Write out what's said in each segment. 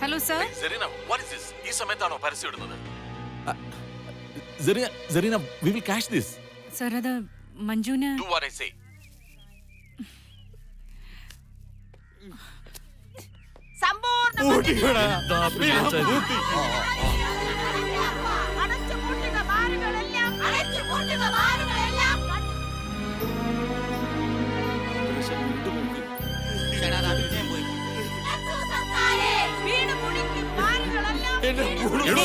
Hello sir. Serena, what is this? ഈ സമയത്താണോ പരസ്യം ഇടുന്നത്? Serena, we will catch this. Sir, അത് മഞ്ജുവിന് Do what I say.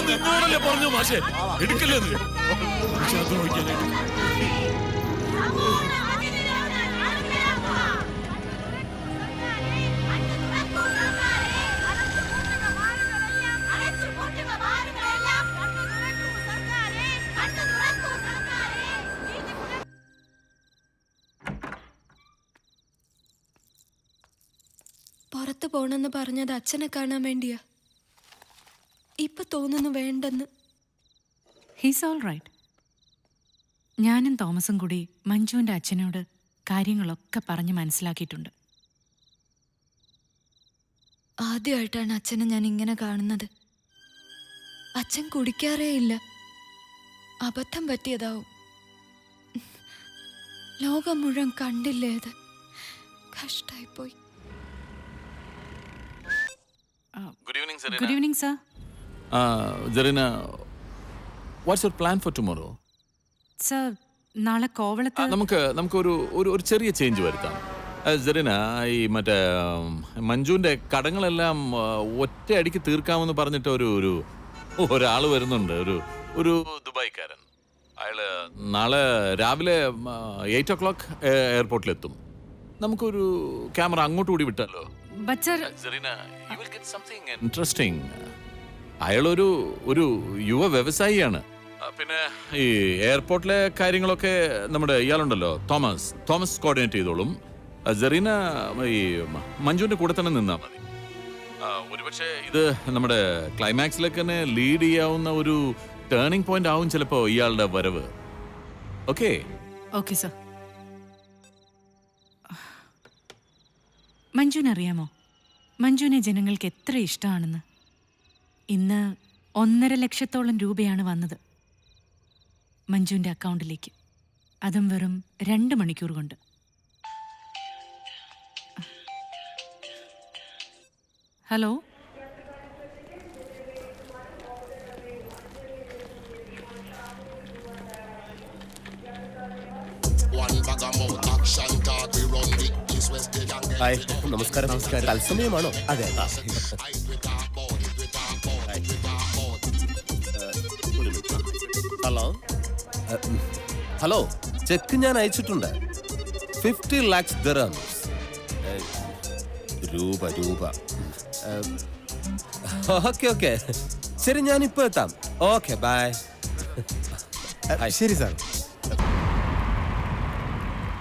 നിന്നോടല്ലേ പറഞ്ഞു മാഷേ, എടുക്കല്ലേ നീ. പുറത്തു പോണെന്ന് പറഞ്ഞത് അച്ഛനെ കാണാൻ വേണ്ടിയാ. ഇപ്പൊ തോന്നുന്നു വേണ്ടെന്ന്. He's all right. ഞാനും തോമസും കൂടി മഞ്ജുവിന്റെ അച്ഛനോട് കാര്യങ്ങളൊക്കെ പറഞ്ഞ് മനസ്സിലാക്കിയിട്ടുണ്ട്. ആദ്യമായിട്ടാണ് അച്ഛനെ ഞാൻ ഇങ്ങനെ കാണുന്നത്. അച്ഛൻ കുടിക്കാറേ ഇല്ല. അബദ്ധം പറ്റിയതാവും. ലോകം മുഴുവൻ കണ്ടില്ലേ അത്. കഷ്ടായിപ്പോയി. Good evening, Serena. Good evening sir. Serena, what's your plan for tomorrow? Sir, നാളെ കോവളത്ത് നമുക്കൊരു ചെറിയ ചേഞ്ച് വരുത്താം. സെറീന, ഈ മറ്റേ മഞ്ജുവിന്റെ കടങ്ങളെല്ലാം ഒറ്റയടിക്ക് തീർക്കാമെന്ന് പറഞ്ഞിട്ട് ഒരാള് വരുന്നുണ്ട്, ഒരു ദുബായ്ക്കാരൻ. അയാള് നാളെ രാവിലെ 8 o'clock എയർപോർട്ടിലെത്തും. നമുക്കൊരു ക്യാമറ അങ്ങോട്ട് കൂടി വിട്ടാലോ? ഇൻട്രസ്റ്റിംഗ്. അയാളൊരു യുവ വ്യവസായിയാണ്. പിന്നെ ഈ എയർപോർട്ടിലെ കാര്യങ്ങളൊക്കെ നമ്മുടെ ഇയാളുണ്ടല്ലോ തോമസ് കോർഡിനേറ്റ് ചെയ്തോളും. സെറീന ഈ മഞ്ജുവിന്റെ കൂടെ തന്നെ നിന്നാ മതി. ഒരുപക്ഷെ ഇത് നമ്മുടെ ക്ലൈമാക്സിലേക്ക് തന്നെ ലീഡ് ചെയ്യാവുന്ന ഒരു ടേണിംഗ് പോയിന്റ് ആവും ചിലപ്പോ ഇയാളുടെ വരവ്. Okay okay sir. മഞ്ജുവിനറിയാമോ മഞ്ജുവിനെ ജനങ്ങൾക്ക് എത്ര ഇഷ്ടമാണെന്ന്? ഇന്ന് 1.5 ലക്ഷത്തോളം രൂപയാണ് വന്നത് മഞ്ജുവിൻ്റെ അക്കൗണ്ടിലേക്ക്. അതും വെറും 2 മണിക്കൂർ കൊണ്ട്. ഹലോ, ഹായ്, നമസ്കാരം. തത്സമയമാണോ? അതെ. ഹലോ, ചെക്ക് ഞാൻ അയച്ചിട്ടുണ്ട്. 50 lakhs dirhams. രൂപ. ഓക്കെ. ശരി, ഞാനിപ്പോ എത്താം. Okay, bye. ശരി സാർ.